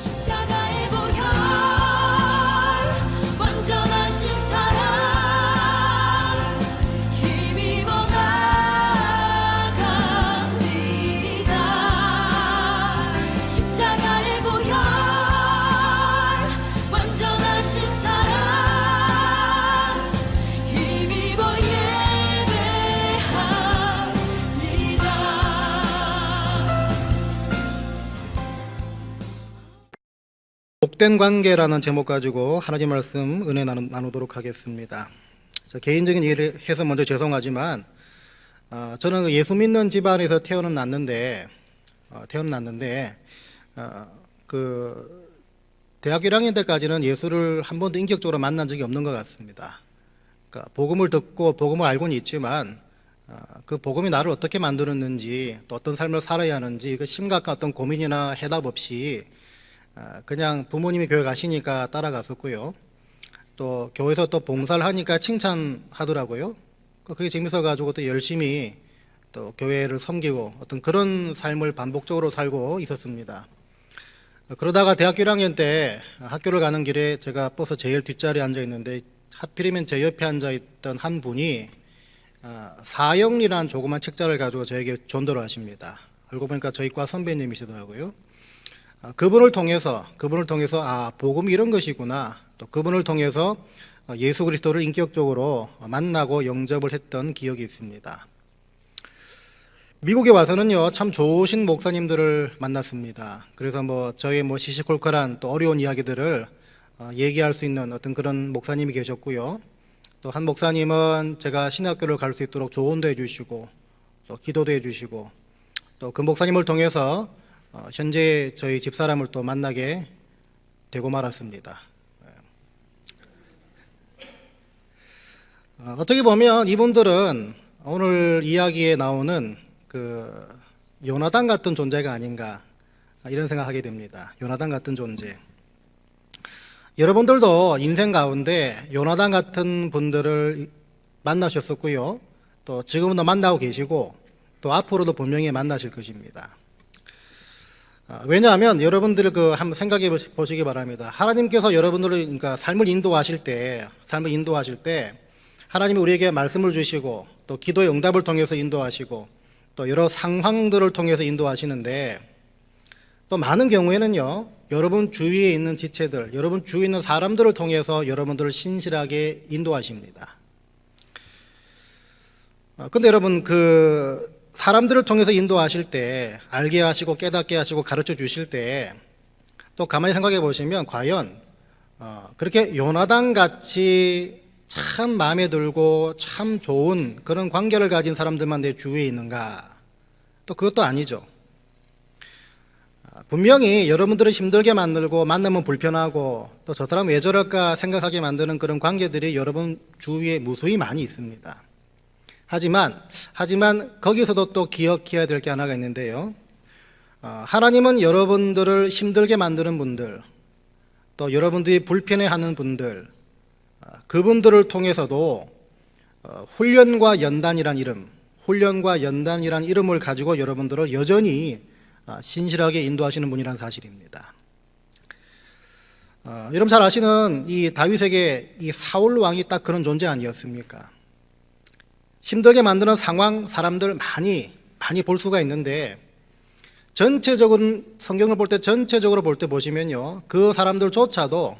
십자가의 보혈 완전하신 사랑 힘입어 나갑니다. 십자가의 보혈 완전하신 사랑 힘입어 예배합니다. 복된 관계라는 제목 가지고 하나님 말씀 은혜 나누도록 하겠습니다. 개인적인 일을 해서 먼저 죄송하지만 저는 예수 믿는 집안에서 태어났는데 그 대학 1학년 때까지는 예수를 한 번도 인격적으로 만난 적이 없는 것 같습니다. 그러니까 복음을 듣고 복음을 알고는 있지만 그 복음이 나를 어떻게 만들었는지 또 어떤 삶을 살아야 하는지 그 심각한 어떤 고민이나 해답 없이 그냥 부모님이 교회 가시니까 따라갔었고요. 또 교회에서 또 봉사를 하니까 칭찬하더라고요. 그게 재밌어가지고 또 열심히 또 교회를 섬기고 어떤 그런 삶을 반복적으로 살고 있었습니다. 그러다가 대학교 1학년 때 학교를 가는 길에 제가 버스 제일 뒷자리에 앉아 있는데 하필이면 제 옆에 앉아 있던 한 분이 사형리라는 조그만 책자를 가지고 저에게 전도를 하십니다. 알고 보니까 저희 과 선배님이시더라고요. 그분을 통해서 복음이 이런 것이구나, 또 그분을 통해서 예수 그리스도를 인격적으로 만나고 영접을 했던 기억이 있습니다. 미국에 와서는요 참 좋으신 목사님들을 만났습니다. 그래서 저의 시시콜콜한 또 어려운 이야기들을 얘기할 수 있는 어떤 그런 목사님이 계셨고요. 또 한 목사님은 제가 신학교를 갈 수 있도록 조언도 해주시고 또 기도도 해주시고, 또 그 목사님을 통해서 현재 저희 집사람을 또 만나게 되고 말았습니다. 어떻게 보면 이분들은 오늘 이야기에 나오는 그 요나단 같은 존재가 아닌가 이런 생각하게 됩니다. 요나단 같은 존재. 여러분들도 인생 가운데 요나단 같은 분들을 만나셨었고요. 또 지금도 만나고 계시고 또 앞으로도 분명히 만나실 것입니다. 왜냐하면 여러분들 한번 생각해 보시기 바랍니다. 하나님께서 여러분들을 그러니까 삶을 인도하실 때 하나님이 우리에게 말씀을 주시고 또 기도의 응답을 통해서 인도하시고 또 여러 상황들을 통해서 인도하시는데, 또 많은 경우에는요 여러분 주위에 있는 지체들, 여러분 주위에 있는 사람들을 통해서 여러분들을 신실하게 인도하십니다. 근데 여러분 사람들을 통해서 인도하실 때, 알게 하시고 깨닫게 하시고 가르쳐 주실 때 또 가만히 생각해 보시면 과연 그렇게 요나단 같이 참 마음에 들고 참 좋은 그런 관계를 가진 사람들만 내 주위에 있는가? 또 그것도 아니죠. 분명히 여러분들을 힘들게 만들고 만나면 불편하고 또 저 사람 왜 저럴까 생각하게 만드는 그런 관계들이 여러분 주위에 무수히 많이 있습니다. 하지만 거기서도 또 기억해야 될 게 하나가 있는데요. 하나님은 여러분들을 힘들게 만드는 분들, 또 여러분들이 불편해하는 분들, 그분들을 통해서도 훈련과 연단이란 이름을 가지고 여러분들을 여전히 신실하게 인도하시는 분이라는 사실입니다. 여러분 잘 아시는 이 다윗에게 이 사울 왕이 딱 그런 존재 아니었습니까? 힘들게 만드는 상황, 사람들 많이 볼 수가 있는데, 성경을 볼 때 전체적으로 볼 때 보시면요, 그 사람들조차도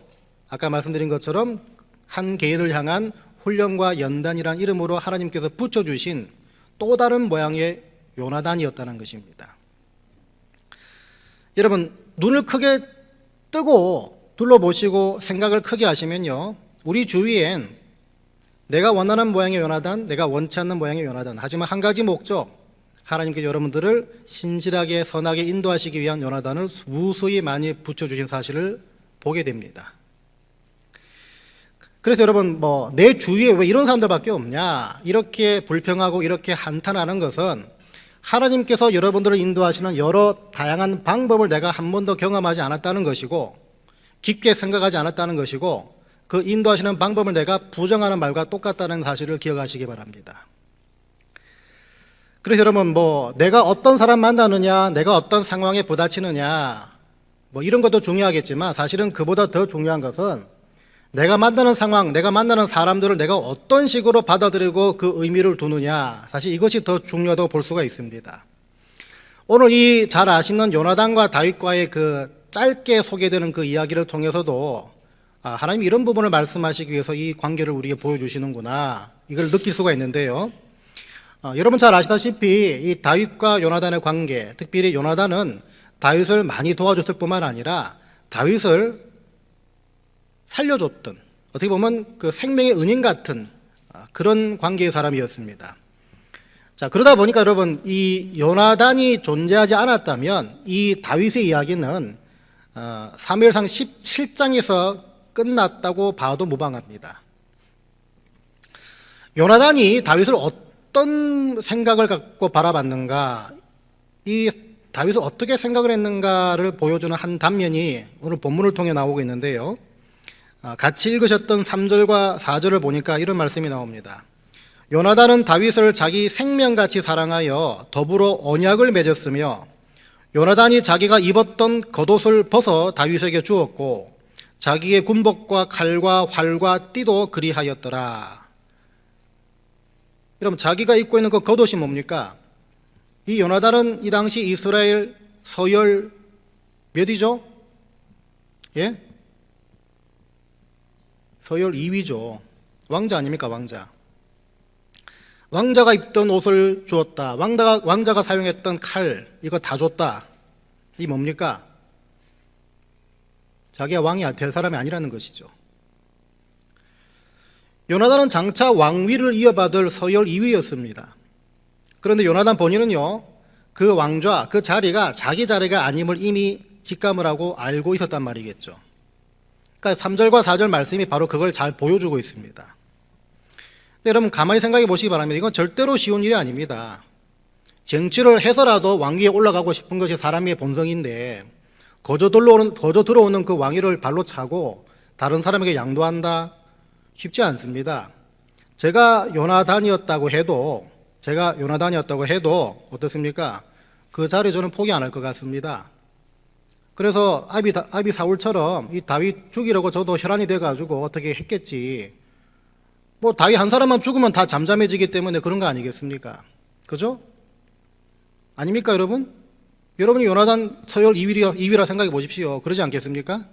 아까 말씀드린 것처럼 한 개인을 향한 훈련과 연단이란 이름으로 하나님께서 붙여주신 또 다른 모양의 요나단이었다는 것입니다. 여러분 눈을 크게 뜨고 둘러보시고 생각을 크게 하시면요, 우리 주위엔 내가 원하는 모양의 요나단, 내가 원치 않는 모양의 요나단, 하지만 한 가지 목적, 하나님께서 여러분들을 신실하게 선하게 인도하시기 위한 요나단을 무수히 많이 붙여주신 사실을 보게 됩니다. 그래서 여러분 내 주위에 왜 이런 사람들밖에 없냐, 이렇게 불평하고 이렇게 한탄하는 것은 하나님께서 여러분들을 인도하시는 여러 다양한 방법을 내가 한 번도 경험하지 않았다는 것이고 깊게 생각하지 않았다는 것이고, 그 인도하시는 방법을 내가 부정하는 말과 똑같다는 사실을 기억하시기 바랍니다. 그래서 여러분 내가 어떤 사람 만나느냐, 내가 어떤 상황에 부딪히느냐, 뭐 이런 것도 중요하겠지만 사실은 그보다 더 중요한 것은 내가 만나는 상황, 내가 만나는 사람들을 내가 어떤 식으로 받아들이고 그 의미를 두느냐, 사실 이것이 더 중요하다고 볼 수가 있습니다. 오늘 이 잘 아시는 요나단과 다윗과의 그 짧게 소개되는 그 이야기를 통해서도 하나님이 이런 부분을 말씀하시기 위해서 이 관계를 우리에게 보여주시는구나, 이걸 느낄 수가 있는데요. 여러분 잘 아시다시피 이 다윗과 요나단의 관계, 특별히 요나단은 다윗을 많이 도와줬을 뿐만 아니라 다윗을 살려줬던, 어떻게 보면 그 생명의 은인 같은 그런 관계의 사람이었습니다. 자, 그러다 보니까 여러분 이 요나단이 존재하지 않았다면 이 다윗의 이야기는 사무엘상 17장에서 끝났다고 봐도 무방합니다. 요나단이 다윗을 어떤 생각을 갖고 바라봤는가, 이 다윗을 어떻게 생각을 했는가를 보여주는 한 단면이 오늘 본문을 통해 나오고 있는데요. 같이 읽으셨던 3절과 4절을 보니까 이런 말씀이 나옵니다. 요나단은 다윗을 자기 생명같이 사랑하여 더불어 언약을 맺었으며 요나단이 자기가 입었던 겉옷을 벗어 다윗에게 주었고 자기의 군복과 칼과 활과 띠도 그리하였더라. 여러분, 자기가 입고 있는 그 겉옷이 뭡니까? 이 요나단은 이 당시 이스라엘 서열 몇이죠? 예? 서열 2위죠. 왕자 아닙니까, 왕자. 왕자가 입던 옷을 주었다. 왕자가 사용했던 칼, 이거 다 줬다. 이 뭡니까? 자기가 왕이 될 사람이 아니라는 것이죠. 요나단은 장차 왕위를 이어받을 서열 2위였습니다. 그런데 요나단 본인은요, 그 왕좌, 그 자리가 자기 자리가 아님을 이미 직감을 하고 알고 있었단 말이겠죠. 그러니까 3절과 4절 말씀이 바로 그걸 잘 보여주고 있습니다. 근데 여러분 가만히 생각해 보시기 바랍니다. 이건 절대로 쉬운 일이 아닙니다. 정치를 해서라도 왕위에 올라가고 싶은 것이 사람의 본성인데 거저 들어오는 그 왕위를 발로 차고 다른 사람에게 양도한다? 쉽지 않습니다. 제가 요나단이었다고 해도 어떻습니까? 그 자리 저는 포기 안 할 것 같습니다. 그래서 아비 사울처럼 이 다윗 죽이려고 저도 혈안이 돼가지고 어떻게 했겠지. 뭐 다윗 한 사람만 죽으면 다 잠잠해지기 때문에 그런 거 아니겠습니까? 그죠? 아닙니까, 여러분? 여러분이 요나단 서열 2위라 생각해 보십시오. 그러지 않겠습니까?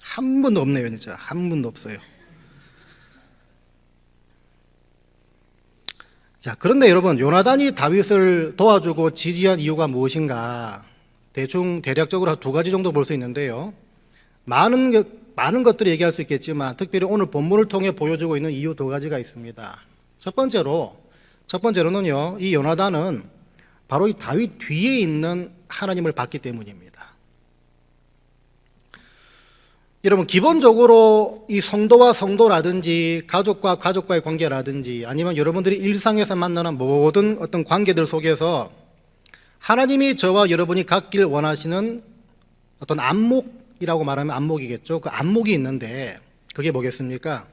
한 분도 없네요, 진짜. 한 분도 없어요. 자, 그런데 여러분, 요나단이 다윗을 도와주고 지지한 이유가 무엇인가? 대략적으로 두 가지 정도 볼 수 있는데요. 많은 것들을 얘기할 수 있겠지만 특별히 오늘 본문을 통해 보여주고 있는 이유 두 가지가 있습니다. 첫 번째로는요, 이 요나단은 바로 이 다윗 뒤에 있는 하나님을 봤기 때문입니다. 여러분, 기본적으로 이 성도와 성도라든지 가족과 가족과의 관계라든지 아니면 여러분들이 일상에서 만나는 모든 어떤 관계들 속에서 하나님이 저와 여러분이 갖길 원하시는 어떤 안목이라고 말하면 안목이겠죠. 그 안목이 있는데 그게 뭐겠습니까?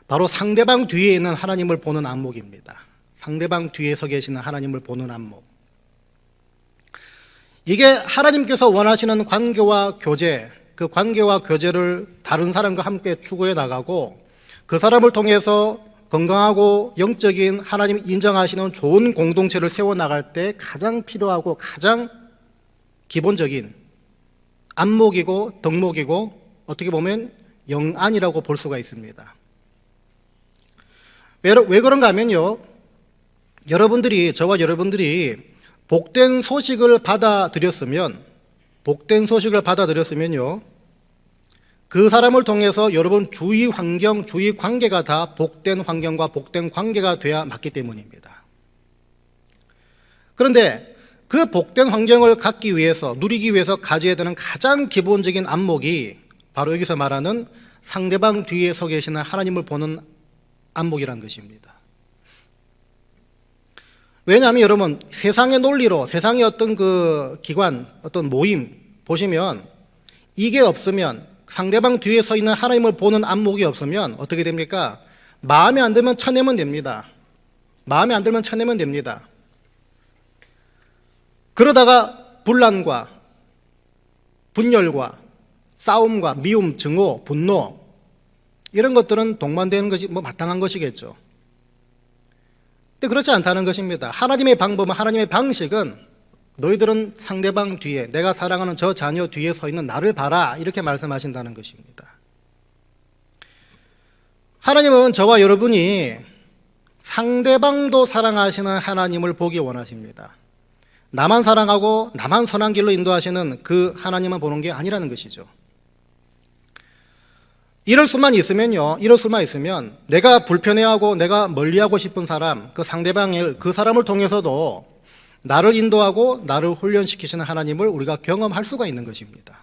바로 상대방 뒤에 있는 하나님을 보는 안목입니다. 상대방 뒤에 서 계시는 하나님을 보는 안목. 이게 하나님께서 원하시는 관계와 교제, 그 관계와 교제를 다른 사람과 함께 추구해 나가고 그 사람을 통해서 건강하고 영적인 하나님이 인정하시는 좋은 공동체를 세워나갈 때 가장 필요하고 가장 기본적인 안목이고 덕목이고 어떻게 보면 영안이라고 볼 수가 있습니다. 왜 그런가 하면요, 저와 여러분들이 복된 소식을 받아들였으면요, 그 사람을 통해서 여러분 주위 환경, 주위 관계가 다 복된 환경과 복된 관계가 돼야 맞기 때문입니다. 그런데 그 복된 환경을 갖기 위해서, 누리기 위해서 가져야 되는 가장 기본적인 안목이 바로 여기서 말하는 상대방 뒤에 서 계시는 하나님을 보는 안목이라는 것입니다. 왜냐하면 여러분, 세상의 논리로, 세상의 어떤 그 기관, 어떤 모임 보시면 이게 없으면, 상대방 뒤에 서 있는 하나님을 보는 안목이 없으면 어떻게 됩니까? 마음에 안 들면 쳐내면 됩니다. 그러다가 분란과 분열과 싸움과 미움, 증오, 분노 이런 것들은 동반되는 것이 마땅한 것이겠죠. 근데 그렇지 않다는 것입니다. 하나님의 방법은, 하나님의 방식은 너희들은 상대방 뒤에, 내가 사랑하는 저 자녀 뒤에 서 있는 나를 봐라, 이렇게 말씀하신다는 것입니다. 하나님은 저와 여러분이 상대방도 사랑하시는 하나님을 보기 원하십니다. 나만 사랑하고 나만 선한 길로 인도하시는 그 하나님만 보는 게 아니라는 것이죠. 이럴 수만 있으면 내가 불편해하고 내가 멀리하고 싶은 사람, 그 상대방을, 그 사람을 통해서도 나를 인도하고 나를 훈련시키시는 하나님을 우리가 경험할 수가 있는 것입니다.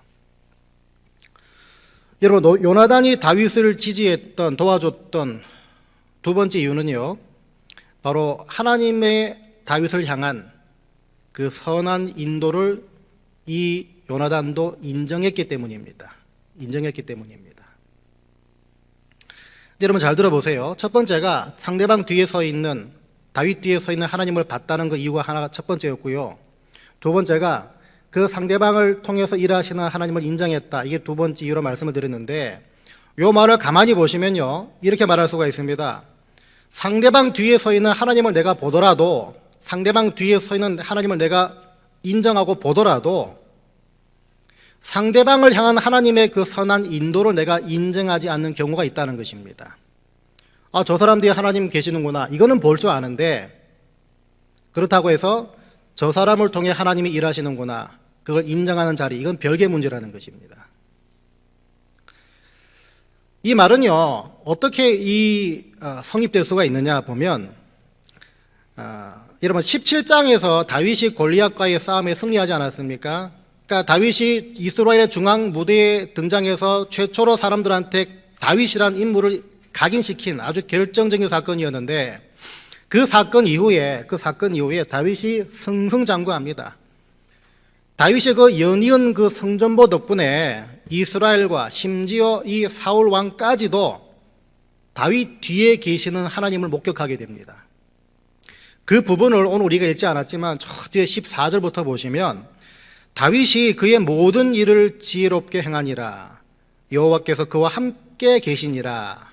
여러분, 요나단이 다윗을 지지했던, 도와줬던 두 번째 이유는요, 바로 하나님의 다윗을 향한 그 선한 인도를 이 요나단도 인정했기 때문입니다. 여러분 잘 들어보세요. 첫 번째가 상대방 뒤에 서 있는, 다윗 뒤에 서 있는 하나님을 봤다는 그 이유가 하나가 첫 번째였고요. 두 번째가 그 상대방을 통해서 일하시는 하나님을 인정했다. 이게 두 번째 이유로 말씀을 드렸는데, 이 말을 가만히 보시면요, 이렇게 말할 수가 있습니다. 상대방 뒤에 서 있는 하나님을 내가 보더라도, 상대방 뒤에 서 있는 하나님을 내가 인정하고 보더라도 상대방을 향한 하나님의 그 선한 인도를 내가 인정하지 않는 경우가 있다는 것입니다. 아, 저 사람 뒤에 하나님 계시는구나, 이거는 볼 줄 아는데, 그렇다고 해서 저 사람을 통해 하나님이 일하시는구나, 그걸 인정하는 자리, 이건 별개의 문제라는 것입니다. 이 말은요, 어떻게 성립될 수가 있느냐 보면, 여러분 17장에서 다윗이 골리앗과의 싸움에 승리하지 않았습니까? 그러니까 다윗이 이스라엘의 중앙 무대에 등장해서 최초로 사람들한테 다윗이란 인물을 각인시킨 아주 결정적인 사건이었는데, 그 사건 이후에 다윗이 승승장구합니다. 다윗의 그 연이은 그 성전보 덕분에 이스라엘과 심지어 이 사울 왕까지도 다윗 뒤에 계시는 하나님을 목격하게 됩니다. 그 부분을 오늘 우리가 읽지 않았지만 저 뒤에 14절부터 보시면, 다윗이 그의 모든 일을 지혜롭게 행하니라, 여호와께서 그와 함께 계시니라.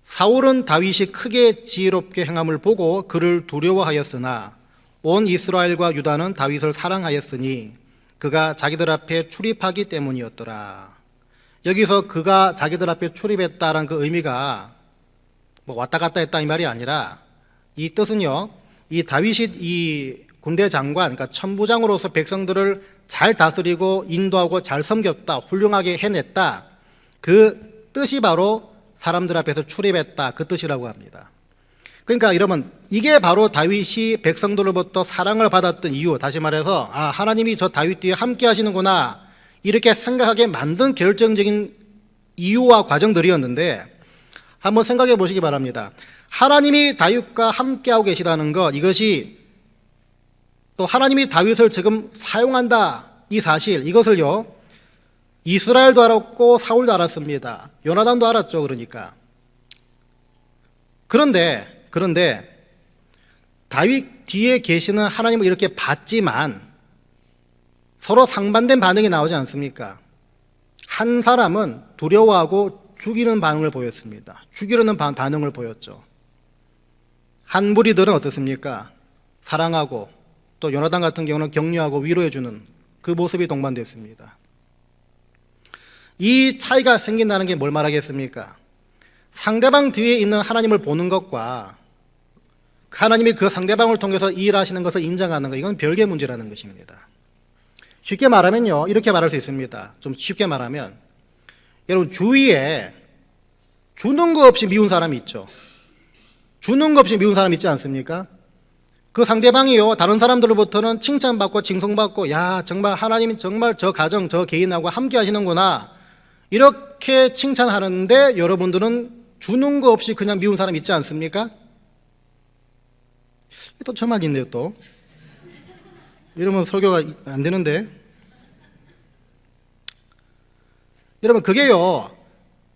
사울은 다윗이 크게 지혜롭게 행함을 보고 그를 두려워하였으나 온 이스라엘과 유다는 다윗을 사랑하였으니 그가 자기들 앞에 출입하기 때문이었더라. 여기서 그가 자기들 앞에 출입했다라는 그 의미가 왔다 갔다 했다 이 말이 아니라, 이 뜻은요, 이 다윗이 이 군대 장관, 그러니까 천부장으로서 백성들을 잘 다스리고 인도하고 잘 섬겼다, 훌륭하게 해냈다, 그 뜻이 바로 사람들 앞에서 출입했다, 그 뜻이라고 합니다. 그러니까 여러분, 이게 바로 다윗이 백성들로부터 사랑을 받았던 이유, 다시 말해서 하나님이 저 다윗 뒤에 함께 하시는구나, 이렇게 생각하게 만든 결정적인 이유와 과정들이었는데, 한번 생각해 보시기 바랍니다. 하나님이 다윗과 함께하고 계시다는 것, 이것이 또 하나님이 다윗을 지금 사용한다, 이 사실, 이것을요, 이스라엘도 알았고 사울도 알았습니다. 요나단도 알았죠. 그러니까 그런데 다윗 뒤에 계시는 하나님을 이렇게 봤지만 서로 상반된 반응이 나오지 않습니까? 한 사람은 두려워하고 죽이는 반응을 보였습니다. 죽이려는 반응을 보였죠. 한 무리들은 어떻습니까? 사랑하고, 또 요나단 같은 경우는 격려하고 위로해주는 그 모습이 동반됐습니다. 이 차이가 생긴다는 게 뭘 말하겠습니까? 상대방 뒤에 있는 하나님을 보는 것과 하나님이 그 상대방을 통해서 일하시는 것을 인정하는 것, 이건 별개의 문제라는 것입니다. 쉽게 말하면요, 이렇게 말할 수 있습니다. 좀 쉽게 말하면, 여러분 주위에 주는 거 없이 미운 사람이 있죠. 주는 거 없이 미운 사람 있지 않습니까? 그 상대방이요, 다른 사람들로부터는 칭찬받고 칭송받고, 야, 정말 하나님이 정말 저 가정, 저 개인하고 함께 하시는구나, 이렇게 칭찬하는데 여러분들은 주는 거 없이 그냥 미운 사람 있지 않습니까? 또 저만 있네요. 또 이러면 설교가 안 되는데, 여러분 그게요,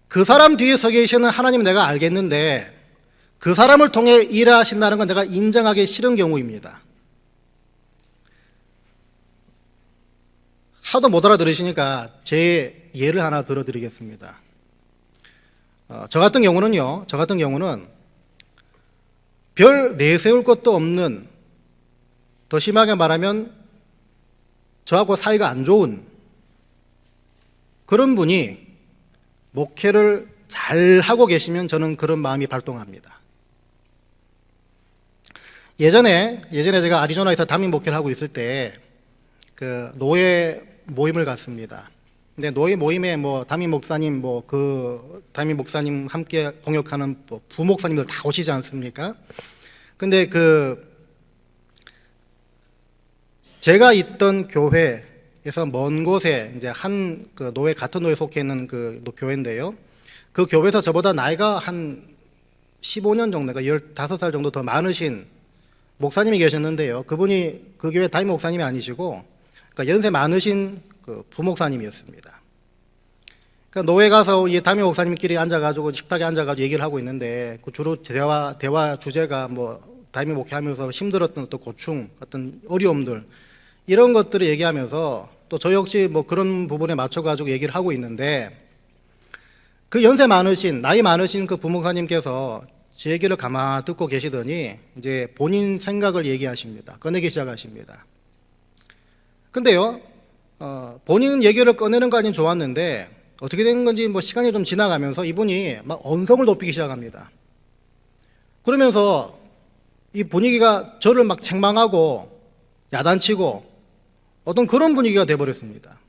그 사람 뒤에 서 계시는 하나님 내가 알겠는데 그 사람을 통해 일하신다는 건 내가 인정하기 싫은 경우입니다. 하도 못 알아들으시니까 제 예를 하나 들어드리겠습니다. 저 같은 경우는 별 내세울 것도 없는, 더 심하게 말하면 저하고 사이가 안 좋은 그런 분이 목회를 잘 하고 계시면 저는 그런 마음이 발동합니다. 예전에 제가 아리조나에서 담임 목회를 하고 있을 때 그 노예 모임을 갔습니다. 근데 노예 모임에 담임 목사님 담임 목사님 함께 동역하는 부목사님들 다 오시지 않습니까? 근데 제가 있던 교회에서 먼 곳에 이제 같은 노예 속해 있는 그 교회인데요. 그 교회에서 저보다 나이가 한 15년 정도가 15살 정도 더 많으신 목사님이 계셨는데요. 그분이 그 교회 담임 목사님이 아니시고, 그러니까 연세 많으신 그 부목사님이었습니다. 그러니까 노예 가서 이 담임 목사님끼리 앉아가지고 식탁에 앉아가지고 얘기를 하고 있는데, 그 주로 대화 주제가 담임 목회하면서 힘들었던 어떤 고충, 어떤 어려움들, 이런 것들을 얘기하면서 또 저 역시 그런 부분에 맞춰가지고 얘기를 하고 있는데, 그 나이 많으신 그 부목사님께서 제 얘기를 가만히 듣고 계시더니 이제 본인 생각을 얘기하십니다. 꺼내기 시작하십니다. 근데요, 본인 얘기를 꺼내는 까지는 좋았는데 어떻게 된 건지 시간이 좀 지나가면서 이분이 막 언성을 높이기 시작합니다. 그러면서 이 분위기가 저를 막 책망하고 야단치고 어떤 그런 분위기가 돼버렸습니다.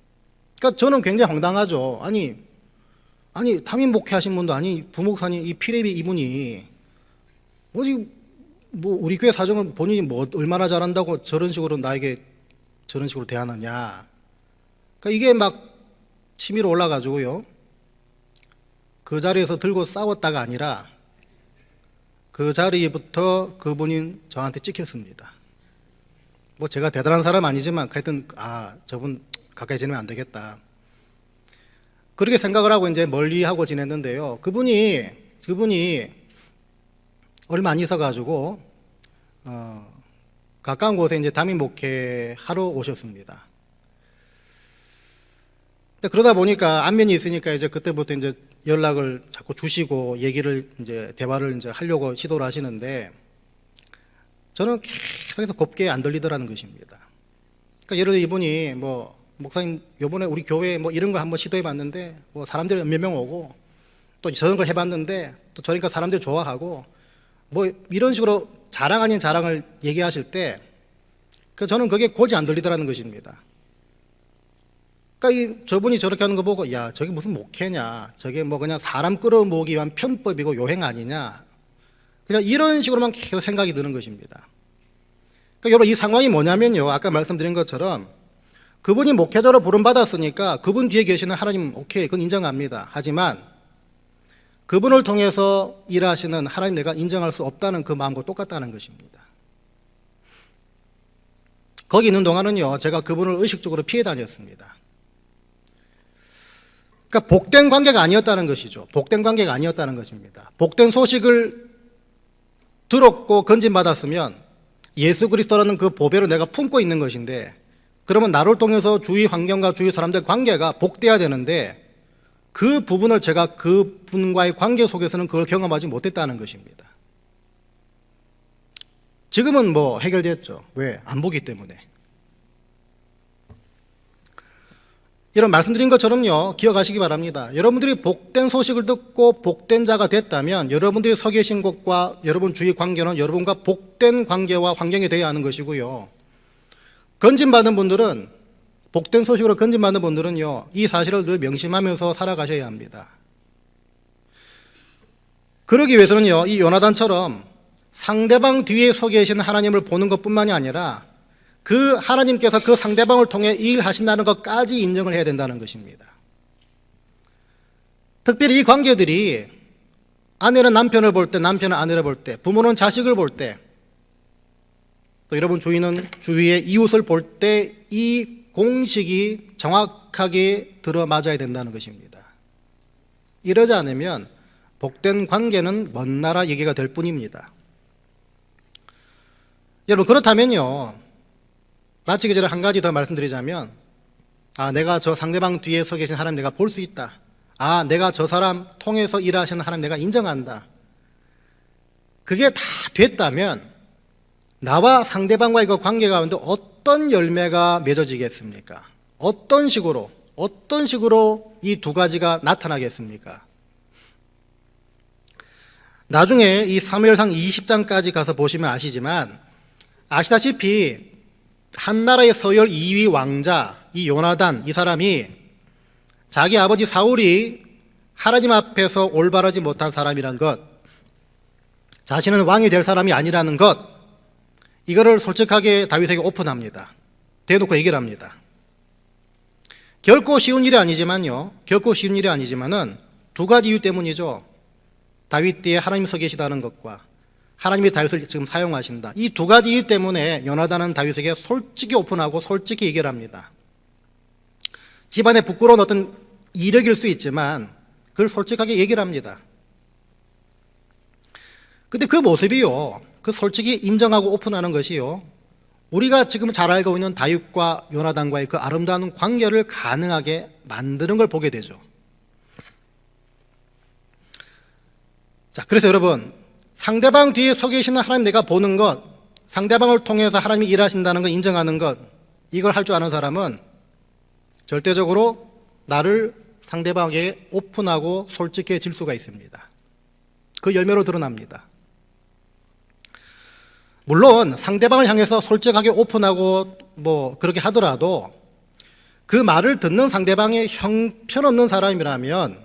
그러니까 저는 굉장히 황당하죠. 아니 담임 목회하신 분도 부목사님 이 피레비 이분이 우리 교회 사정은 본인이 얼마나 잘한다고 저런 식으로 나에게 저런 식으로 대하느냐. 그러니까 이게 막 치밀어 올라가지고요. 그 자리에서 들고 싸웠다가 아니라 그 자리부터 그분이 저한테 찍혔습니다. 제가 대단한 사람 아니지만 하여튼 저분 가까이 지내면 안 되겠다. 그렇게 생각을 하고 이제 멀리 하고 지냈는데요. 그분이 얼마 안 있어가지고 가까운 곳에 이제 담임 목회하러 오셨습니다. 그러다 보니까 안면이 있으니까 이제 그때부터 이제 연락을 자꾸 주시고 대화를 이제 하려고 시도를 하시는데 저는 계속해서 곱게 안 들리더라는 것입니다. 그러니까 예를 들어 이분이 목사님 요번에 우리 교회 이런 거 한번 시도해 봤는데 사람들이 몇 명 오고 또 저런 걸 해봤는데 또 저러니까 사람들이 좋아하고 이런 식으로 자랑 아닌 자랑을 얘기하실 때 저는 그게 고지 안 들리더라는 것입니다. 그러니까 저분이 저렇게 하는 거 보고 저게 무슨 목회냐, 저게 그냥 사람 끌어모으기 위한 편법이고 요행 아니냐, 그냥 이런 식으로만 계속 생각이 드는 것입니다. 그러니까 여러분 이 상황이 뭐냐면요, 아까 말씀드린 것처럼 그분이 목회자로 부름받았으니까 그분 뒤에 계시는 하나님 오케이 그건 인정합니다. 하지만 그분을 통해서 일하시는 하나님 내가 인정할 수 없다는 그 마음과 똑같다는 것입니다. 거기 있는 동안은요 제가 그분을 의식적으로 피해 다녔습니다. 그러니까 복된 관계가 아니었다는 것이죠. 복된 관계가 아니었다는 것입니다. 복된 소식을 들었고 건진받았으면 예수 그리스도라는 그 보배를 내가 품고 있는 것인데, 그러면 나를 통해서 주위 환경과 주위 사람들의 관계가 복돼야 되는데 그 부분을 제가 그분과의 관계 속에서는 그걸 경험하지 못했다는 것입니다. 지금은 해결됐죠. 왜? 안 보기 때문에. 이런 말씀드린 것처럼요, 기억하시기 바랍니다. 여러분들이 복된 소식을 듣고 복된 자가 됐다면 여러분들이 서 계신 곳과 여러분 주위 관계는 여러분과 복된 관계와 환경이 되어야 하는 것이고요. 건진받은 분들은, 복된 소식으로 건진받는 분들은요, 이 사실을 늘 명심하면서 살아가셔야 합니다. 그러기 위해서는요, 이 요나단처럼 상대방 뒤에 서 계신 하나님을 보는 것뿐만이 아니라 그 하나님께서 그 상대방을 통해 일하신다는 것까지 인정을 해야 된다는 것입니다. 특별히 이 관계들이 아내는 남편을 볼 때, 남편은 아내를 볼 때, 부모는 자식을 볼 때, 또 여러분 주위의 이웃을 볼 때 이 공식이 정확하게 들어맞아야 된다는 것입니다. 이러지 않으면 복된 관계는 먼 나라 얘기가 될 뿐입니다. 여러분 그렇다면요, 마치기 전에 한 가지 더 말씀드리자면 아, 내가 저 상대방 뒤에 서 계신 하나님 내가 볼 수 있다. 아, 내가 저 사람 통해서 일하시는 하나님 내가 인정한다. 그게 다 됐다면 나와 상대방과의 그 관계 가운데 어떤 열매가 맺어지겠습니까? 어떤 식으로 이 두 가지가 나타나겠습니까? 나중에 이 사무엘상 20장까지 가서 보시면 아시지만 아시다시피 한나라의 서열 2위 왕자 이 요나단 이 사람이 자기 아버지 사울이 하나님 앞에서 올바르지 못한 사람이란 것, 자신은 왕이 될 사람이 아니라는 것, 이거를 솔직하게 다윗에게 오픈합니다. 대놓고 얘기를 합니다. 결코 쉬운 일이 아니지만요. 결코 쉬운 일이 아니지만은 두 가지 이유 때문이죠. 다윗 뒤에 하나님 서 계시다는 것과 하나님이 다윗을 지금 사용하신다. 이 두 가지 이유 때문에 요나단은 다윗에게 솔직히 오픈하고 솔직히 얘기를 합니다. 집안에 부끄러운 어떤 이력일 수 있지만 그걸 솔직하게 얘기를 합니다. 근데 그 모습이요, 그 솔직히 인정하고 오픈하는 것이요, 우리가 지금 잘 알고 있는 다윗과 요나단과의 그 아름다운 관계를 가능하게 만드는 걸 보게 되죠. 자, 그래서 여러분, 상대방 뒤에 서 계시는 하나님 내가 보는 것, 상대방을 통해서 하나님이 일하신다는 걸 인정하는 것, 이걸 할 줄 아는 사람은 절대적으로 나를 상대방에게 오픈하고 솔직해질 수가 있습니다. 그 열매로 드러납니다. 물론 상대방을 향해서 솔직하게 오픈하고 그렇게 하더라도 그 말을 듣는 상대방의 형편없는 사람이라면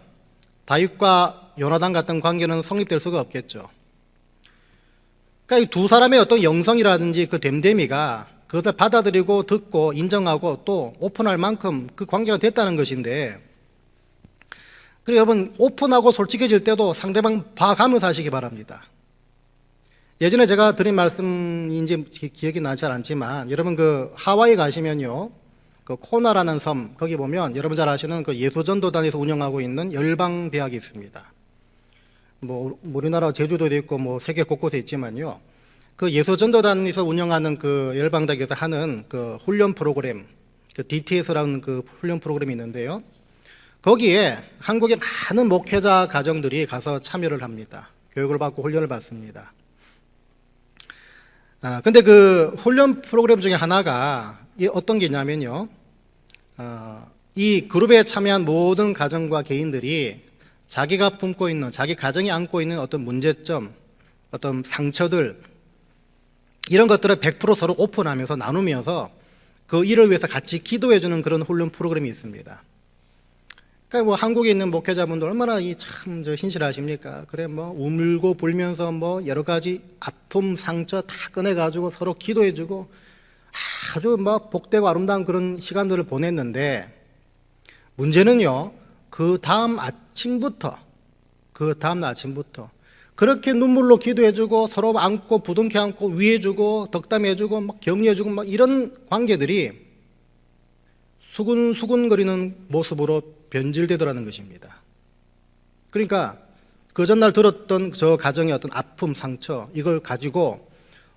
다윗과 요나단 같은 관계는 성립될 수가 없겠죠. 그러니까 이 두 사람의 어떤 영성이라든지 그 됨됨이가 그것을 받아들이고 듣고 인정하고 또 오픈할 만큼 그 관계가 됐다는 것인데, 그리고 여러분 오픈하고 솔직해질 때도 상대방 봐가면서 하시기 바랍니다. 예전에 제가 드린 말씀인지 기억이 나지 잘 않지만 여러분 그 하와이 가시면요, 그 코나라는 섬 거기 보면 여러분 잘 아시는 그 예수전도단에서 운영하고 있는 열방대학이 있습니다. 우리나라 제주도도 있고 세계 곳곳에 있지만요, 그 예수전도단에서 운영하는 그 열방대학에서 하는 그 훈련 프로그램, 그 DTS라는 그 훈련 프로그램이 있는데요, 거기에 한국의 많은 목회자 가정들이 가서 참여를 합니다. 교육을 받고 훈련을 받습니다. 근데 그 훈련 프로그램 중에 하나가 어떤 게 있냐면요, 이 그룹에 참여한 모든 가정과 개인들이 자기가 품고 있는, 자기 가정이 안고 있는 어떤 문제점, 어떤 상처들, 이런 것들을 100% 서로 오픈하면서 나누면서 그 일을 위해서 같이 기도해주는 그런 훈련 프로그램이 있습니다. 그러니까 한국에 있는 목회자분들 얼마나 참 신실하십니까? 그래 울고 불면서 여러 가지 아픔, 상처 다 꺼내가지고 서로 기도해주고 아주 복되고 아름다운 그런 시간들을 보냈는데, 문제는요, 그 다음 아침부터 그렇게 눈물로 기도해주고 서로 안고 부둥켜 안고 위해주고 덕담해주고 격려해주고 이런 관계들이 수군수군거리는 모습으로 변질되더라는 것입니다. 그러니까 그 전날 들었던 저 가정의 어떤 아픔, 상처, 이걸 가지고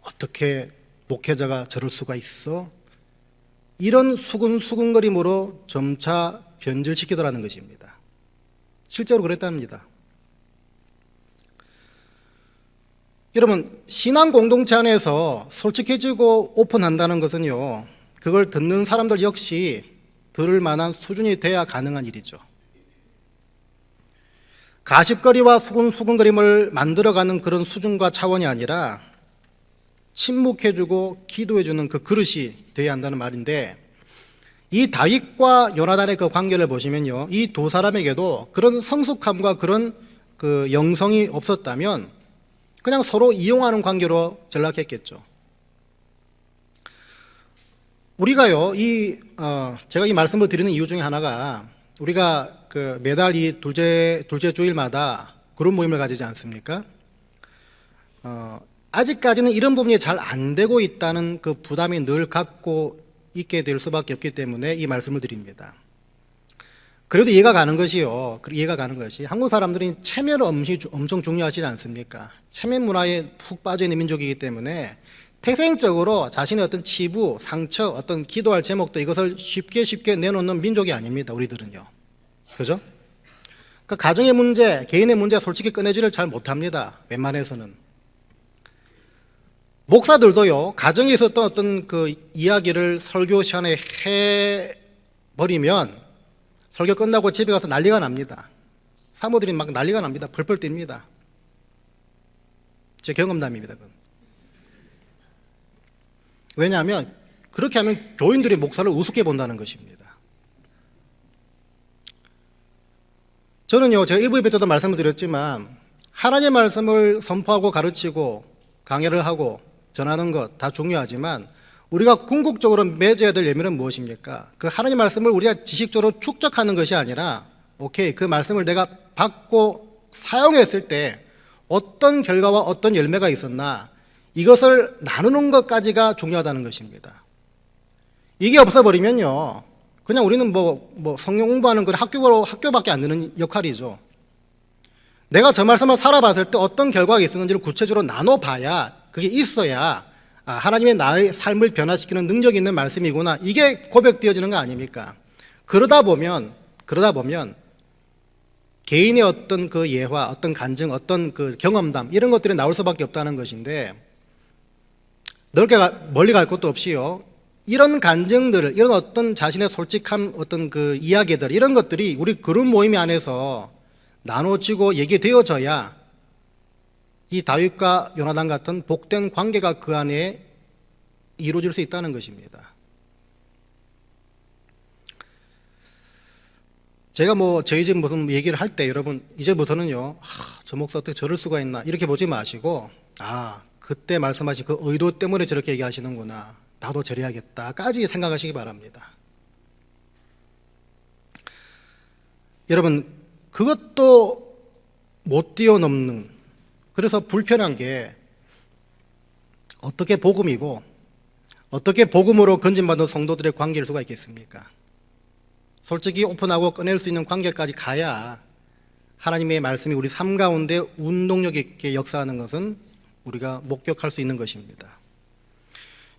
어떻게 목회자가 저럴 수가 있어? 이런 수군수군거림으로 점차 변질시키더라는 것입니다. 실제로 그랬답니다. 여러분, 신앙 공동체 안에서 솔직해지고 오픈한다는 것은요, 그걸 듣는 사람들 역시 들을 만한 수준이 돼야 가능한 일이죠. 가십거리와 수근수근거림을 만들어가는 그런 수준과 차원이 아니라 침묵해주고 기도해주는 그 그릇이 되어야 한다는 말인데, 이 다윗과 요나단의 그 관계를 보시면요, 이 두 사람에게도 그런 성숙함과 그런 그 영성이 없었다면 그냥 서로 이용하는 관계로 전락했겠죠. 우리가요, 제가 이 말씀을 드리는 이유 중에 하나가, 우리가 그 매달 이 둘째 주일마다 그룹 모임을 가지지 않습니까? 아직까지는 이런 부분이 잘 안 되고 있다는 그 부담이 늘 갖고 있게 될 수밖에 없기 때문에 이 말씀을 드립니다. 그래도 이해가 가는 것이 한국 사람들이 체면을 엄청 중요하시지 않습니까? 체면 문화에 푹 빠져 있는 민족이기 때문에 태생적으로 자신의 어떤 치부, 상처, 어떤 기도할 제목도 이것을 쉽게 내놓는 민족이 아닙니다. 우리들은요. 그죠? 그 가정의 문제, 개인의 문제 솔직히 꺼내지를 잘 못합니다. 웬만해서는. 목사들도요, 가정에 있었던 어떤 그 이야기를 설교 시간에 해버리면 설교 끝나고 집에 가서 난리가 납니다. 사모들이 막 난리가 납니다. 펄펄 뜁니다. 제 경험담입니다. 그건. 왜냐하면 그렇게 하면 교인들이 목사를 우습게 본다는 것입니다. 저는요, 제가 일부 예배 때도 말씀을 드렸지만 하나님의 말씀을 선포하고 가르치고 강해를 하고 전하는 것 다 중요하지만 우리가 궁극적으로 맺어야 될 예물은 무엇입니까? 그 하나님의 말씀을 우리가 지식적으로 축적하는 것이 아니라 오케이, 그 말씀을 내가 받고 사용했을 때 어떤 결과와 어떤 열매가 있었나 이것을 나누는 것까지가 중요하다는 것입니다. 이게 없어버리면요, 그냥 우리는 뭐 성경 공부하는 그 학교밖에 안 되는 역할이죠. 내가 저 말씀을 살아봤을 때 어떤 결과가 있었는지를 구체적으로 나눠봐야 그게 있어야 하나님의 나의 삶을 변화시키는 능력이 있는 말씀이구나, 이게 고백되어지는 거 아닙니까? 그러다 보면 개인의 어떤 그 예화, 어떤 간증, 어떤 그 경험담 이런 것들이 나올 수밖에 없다는 것인데 멀리 갈 것도 없이요, 이런 간증들을, 이런 어떤 자신의 솔직한 어떤 그 이야기들, 이런 것들이 우리 그룹 모임 안에서 나눠지고 얘기되어져야 이 다윗과 요나단 같은 복된 관계가 그 안에 이루어질 수 있다는 것입니다. 제가 저희 집 무슨 얘기를 할 때 여러분 이제부터는요, 저 목사 어떻게 저럴 수가 있나 이렇게 보지 마시고, 그때 말씀하신 그 의도 때문에 저렇게 얘기하시는구나, 나도 저래야겠다까지 생각하시기 바랍니다. 여러분, 그것도 못 뛰어넘는, 그래서 불편한 게 어떻게 복음이고 어떻게 복음으로 건진받은 성도들의 관계일 수가 있겠습니까? 솔직히 오픈하고 꺼낼 수 있는 관계까지 가야 하나님의 말씀이 우리 삶 가운데 운동력 있게 역사하는 것은 우리가 목격할 수 있는 것입니다.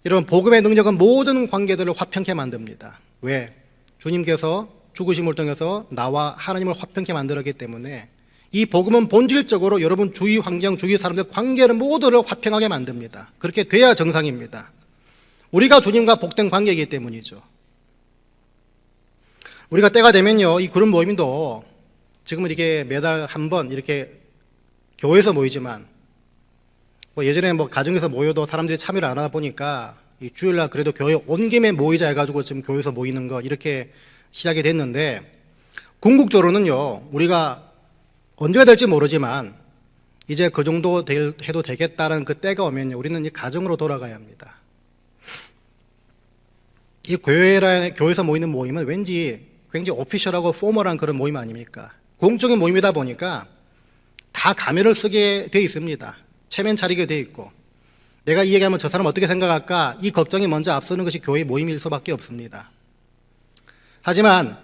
여러분, 복음의 능력은 모든 관계들을 화평케 만듭니다. 왜? 주님께서 죽으심을 통해서 나와 하나님을 화평케 만들었기 때문에 이 복음은 본질적으로 여러분 주위 환경, 주위 사람들 관계를 모두를 화평하게 만듭니다. 그렇게 돼야 정상입니다. 우리가 주님과 복된 관계이기 때문이죠. 우리가 때가 되면요, 이 그룹 모임도 지금은 이게 매달 한 번 이렇게 교회에서 모이지만 예전에 가정에서 모여도 사람들이 참여를 안 하다 보니까 이 주일날 그래도 교회 온 김에 모이자 해가지고 지금 교회에서 모이는 거 이렇게 시작이 됐는데, 궁극적으로는요, 우리가 언제가 될지 모르지만 이제 그 정도 해도 되겠다는 그 때가 오면요, 우리는 이 가정으로 돌아가야 합니다. 이 교회에서 모이는 모임은 왠지 굉장히 오피셜하고 포멀한 그런 모임 아닙니까? 공적인 모임이다 보니까 다 가면을 쓰게 돼 있습니다. 체면 차리게 돼 있고, 내가 이 얘기하면 저 사람 어떻게 생각할까, 이 걱정이 먼저 앞서는 것이 교회 모임일 수밖에 없습니다. 하지만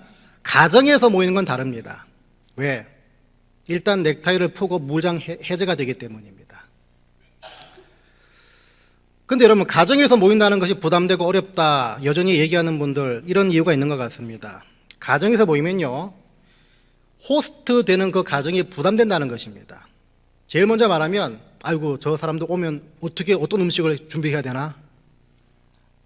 가정에서 모이는 건 다릅니다. 왜? 일단 넥타이를 풀고 무장 해제가 되기 때문입니다. 근데 여러분, 가정에서 모인다는 것이 부담되고 어렵다 여전히 얘기하는 분들, 이런 이유가 있는 것 같습니다. 가정에서 모이면요, 호스트 되는 그 가정이 부담된다는 것입니다. 제일 먼저 말하면, 아이고 저 사람도 오면 어떤 음식을 준비해야 되나?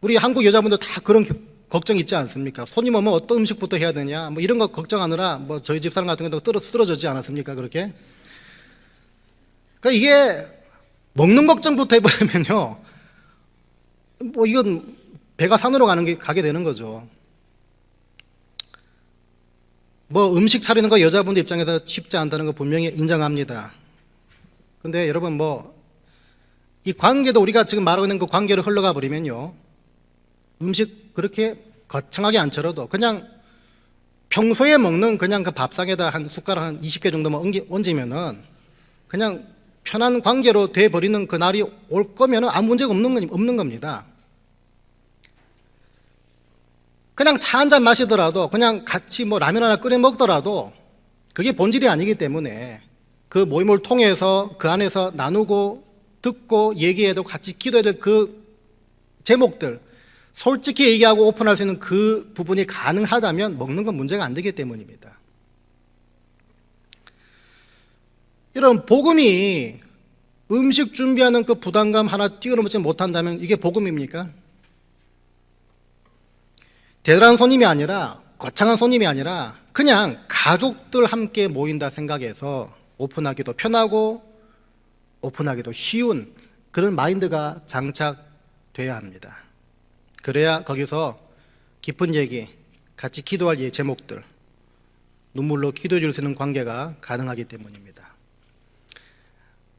우리 한국 여자분들 다 그런 걱정 있지 않습니까? 손님 오면 어떤 음식부터 해야 되냐, 이런 거 걱정하느라 저희 집사람 같은 경우도 쓰러지지 않았습니까? 그렇게. 그러니까 이게 먹는 걱정부터 해버리면요, 이건 배가 산으로 가게 되는 거죠. 음식 차리는 거 여자분들 입장에서 쉽지 않다는 거 분명히 인정합니다. 근데 여러분, 이 관계도 우리가 지금 말하고 있는 그 관계로 흘러가 버리면요, 음식 그렇게 거창하게 안 차려도 그냥 평소에 먹는 그냥 그 밥상에다 한 숟가락 한 20개 정도만 얹으면은 그냥 편한 관계로 돼 버리는 그 날이 올 거면은 아무 문제가 없는 겁니다. 그냥 차 한 잔 마시더라도, 그냥 같이 라면 하나 끓여 먹더라도 그게 본질이 아니기 때문에 그 모임을 통해서 그 안에서 나누고 듣고 얘기해도 같이 기도해야 될 그 제목들 솔직히 얘기하고 오픈할 수 있는 그 부분이 가능하다면 먹는 건 문제가 안 되기 때문입니다. 이런 복음이 음식 준비하는 그 부담감 하나 뛰어넘지 못한다면 이게 복음입니까? 대단한 손님이 아니라, 거창한 손님이 아니라 그냥 가족들 함께 모인다 생각해서 오픈하기도 편하고 오픈하기도 쉬운 그런 마인드가 장착돼야 합니다. 그래야 거기서 깊은 얘기, 같이 기도할 제목들, 눈물로 기도해 줄 수 있는 관계가 가능하기 때문입니다.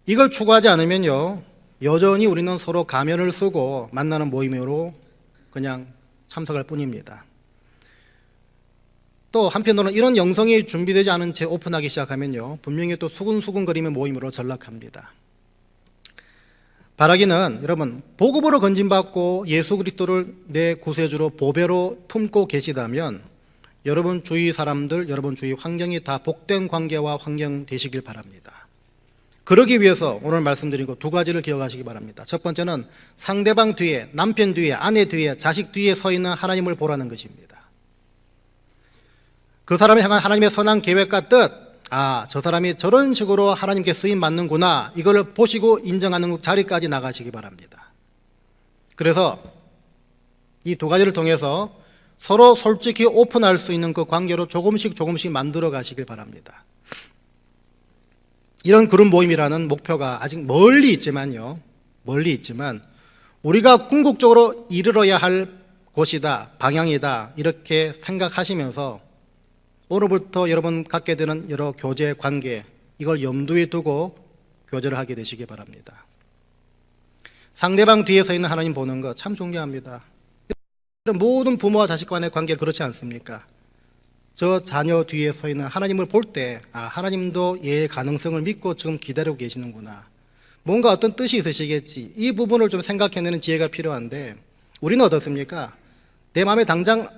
이걸 추구하지 않으면요, 여전히 우리는 서로 가면을 쓰고 만나는 모임으로 그냥 참석할 뿐입니다. 또 한편으로는 이런 영성이 준비되지 않은 채 오픈하기 시작하면요, 분명히 또 수근수근거리는 모임으로 전락합니다. 바라기는 여러분, 복음으로 건진받고 예수 그리스도를 내 구세주로 보배로 품고 계시다면 여러분 주위 사람들, 여러분 주위 환경이 다 복된 관계와 환경 되시길 바랍니다. 그러기 위해서 오늘 말씀드린 거 두 가지를 기억하시기 바랍니다. 첫 번째는 상대방 뒤에, 남편 뒤에, 아내 뒤에, 자식 뒤에 서 있는 하나님을 보라는 것입니다. 그 사람을 향한 하나님의 선한 계획과 뜻, 저 사람이 저런 식으로 하나님께 쓰임 받는구나, 이걸 보시고 인정하는 자리까지 나가시기 바랍니다. 그래서 이 두 가지를 통해서 서로 솔직히 오픈할 수 있는 그 관계로 조금씩 만들어 가시길 바랍니다. 이런 그룹 모임이라는 목표가 아직 멀리 있지만 우리가 궁극적으로 이르러야 할 곳이다, 방향이다, 이렇게 생각하시면서 오늘부터 여러분 갖게 되는 여러 교제 관계, 이걸 염두에 두고 교제를 하게 되시기 바랍니다. 상대방 뒤에 서 있는 하나님 보는 거 참 중요합니다. 모든 부모와 자식 간의 관계 그렇지 않습니까? 저 자녀 뒤에 서 있는 하나님을 볼 때, 하나님도 얘의 가능성을 믿고 지금 기다리고 계시는구나, 뭔가 어떤 뜻이 있으시겠지, 이 부분을 좀 생각해내는 지혜가 필요한데, 우리는 어떻습니까? 내 마음에 당장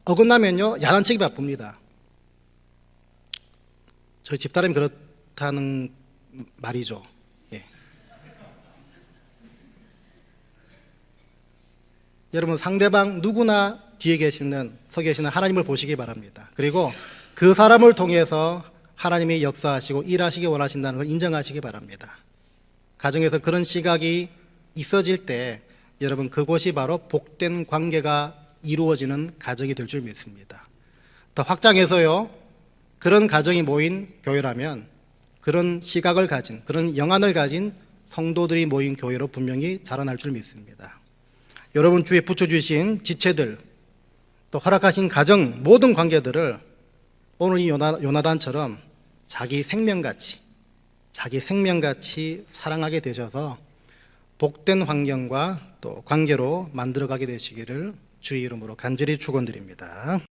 어긋나면요, 야단치기 바쁩니다. 저희 집사람이 그렇다는 말이죠. 여러분, 상대방 누구나 뒤에 서 계시는 하나님을 보시기 바랍니다. 그리고 그 사람을 통해서 하나님이 역사하시고 일하시기 원하신다는 걸 인정하시기 바랍니다. 가정에서 그런 시각이 있어질 때 여러분, 그곳이 바로 복된 관계가 이루어지는 가정이 될 줄 믿습니다. 더 확장해서요, 그런 가정이 모인 교회라면 그런 시각을 가진, 그런 영안을 가진 성도들이 모인 교회로 분명히 자라날 줄 믿습니다. 여러분 주위에 붙여주신 지체들, 또 허락하신 가정, 모든 관계들을 오늘 이 요나단처럼 자기 생명같이 사랑하게 되셔서 복된 환경과 또 관계로 만들어가게 되시기를 주의 이름으로 간절히 축원드립니다.